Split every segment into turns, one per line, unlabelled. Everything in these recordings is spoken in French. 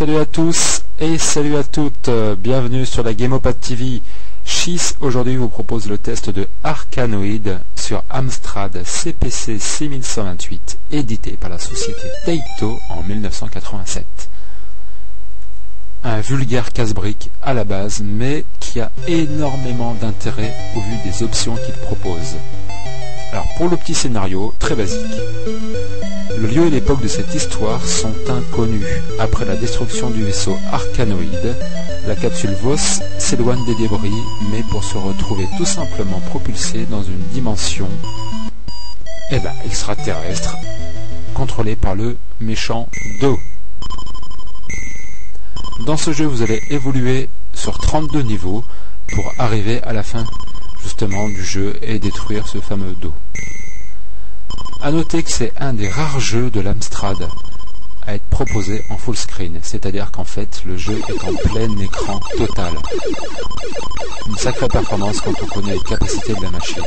Salut à tous et salut à toutes, bienvenue sur la Gamopad TV. Schiss aujourd'hui vous propose le test de Arkanoid sur Amstrad CPC 6128, édité par la société Taito en 1987. Un vulgaire casse-brique à la base, mais qui a énormément d'intérêt au vu des options qu'il propose. Alors pour le petit scénario, très basique. Le lieu et l'époque de cette histoire sont inconnus. Après la destruction du vaisseau Arkanoid, la capsule Vos s'éloigne des débris, mais pour se retrouver tout simplement propulsée dans une dimension extraterrestre, contrôlée par le méchant Do. Dans ce jeu, vous allez évoluer sur 32 niveaux pour arriver à la fin justement du jeu et détruire ce fameux Do. A noter que c'est un des rares jeux de l'Amstrad à être proposé en full screen, c'est-à-dire qu'en fait le jeu est en plein écran total. Une sacrée performance quand on connaît les capacités de la machine.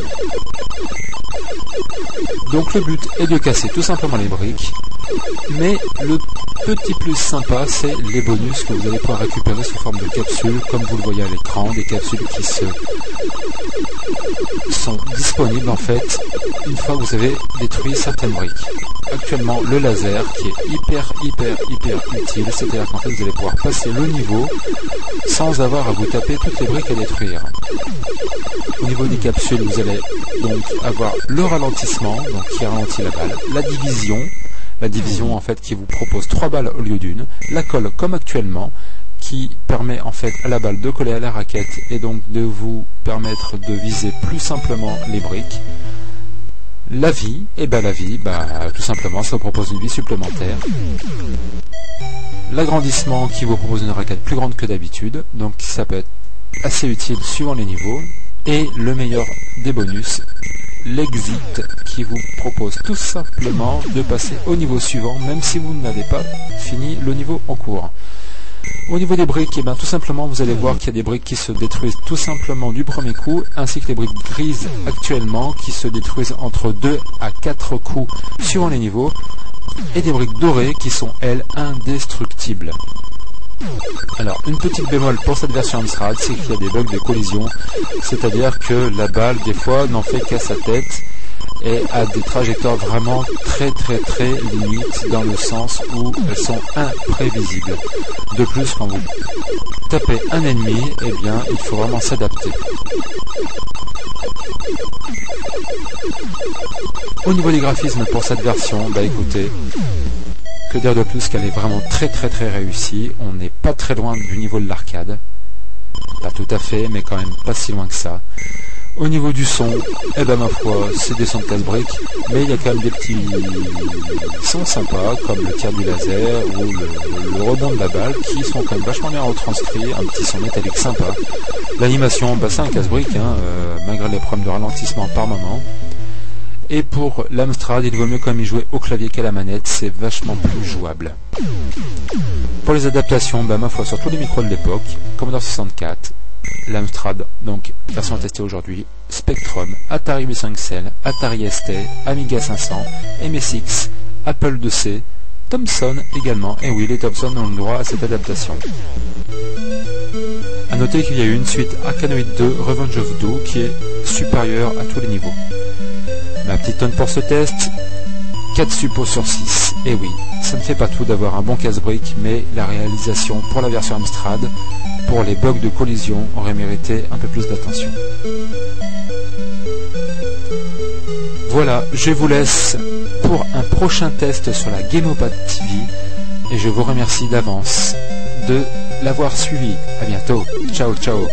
Donc le but est de casser tout simplement les briques, mais le petit plus sympa c'est les bonus que vous allez pouvoir récupérer sous forme de capsules, comme vous le voyez à l'écran, des capsules qui sont disponibles en fait une fois que vous avez détruit certaines briques. Actuellement le laser qui est hyper utile, c'est-à-dire qu'en fait vous allez pouvoir passer le niveau sans avoir à vous taper toutes les briques à détruire. Au niveau des capsules, vous allez donc avoir le ralentissement, donc qui ralentit la balle, la division en fait qui vous propose 3 balles au lieu d'une, la colle comme actuellement, qui permet en fait à la balle de coller à la raquette et donc de vous permettre de viser plus simplement les briques. La vie, tout simplement ça vous propose une vie supplémentaire. L'agrandissement qui vous propose une raquette plus grande que d'habitude, donc ça peut être assez utile suivant les niveaux. Et le meilleur des bonus, l'exit, qui vous propose tout simplement de passer au niveau suivant, même si vous n'avez pas fini le niveau en cours. Au niveau des briques, tout simplement vous allez voir qu'il y a des briques qui se détruisent tout simplement du premier coup, ainsi que les briques grises actuellement qui se détruisent entre 2 à 4 coups suivant les niveaux, et des briques dorées qui sont elles indestructibles. Alors, une petite bémol pour cette version Amstrad, c'est qu'il y a des bugs de collision, c'est-à-dire que la balle, des fois, n'en fait qu'à sa tête et a des trajectoires vraiment très limites dans le sens où elles sont imprévisibles. De plus, quand vous tapez un ennemi, il faut vraiment s'adapter. Au niveau des graphismes pour cette version, écoutez, que dire de plus qu'elle est vraiment très réussie. On n'est pas très loin du niveau de l'arcade. Pas tout à fait, mais quand même pas si loin que ça. Au niveau du son, ma foi, c'est des sons de casse-briques, mais il y a quand même des petits sons sympas, comme le tir du laser ou le rebond de la balle, qui sont quand même vachement bien retranscrits, un petit son métallique sympa. L'animation, c'est un casse-brique, malgré les problèmes de ralentissement par moment. Et pour l'Amstrad, il vaut mieux quand même y jouer au clavier qu'à la manette, c'est vachement plus jouable. Pour les adaptations, ma foi, sur tous les micros de l'époque, Commodore 64, l'Amstrad, donc version testée aujourd'hui, Spectrum, Atari 800XL, Atari ST, Amiga 500, MSX, Apple IIc, Thomson également, et oui, les Thomson ont le droit à cette adaptation. A noter qu'il y a eu une suite Arkanoid 2, Revenge of Do, qui est supérieure à tous les niveaux. Ma petite tonne pour ce test, 4 suppos sur 6. Et oui, ça ne fait pas tout d'avoir un bon casse-brique, mais la réalisation pour la version Amstrad, pour les bugs de collision, aurait mérité un peu plus d'attention. Voilà, je vous laisse pour un prochain test sur la Gamopad TV, et je vous remercie d'avance de l'avoir suivi. À bientôt, ciao ciao.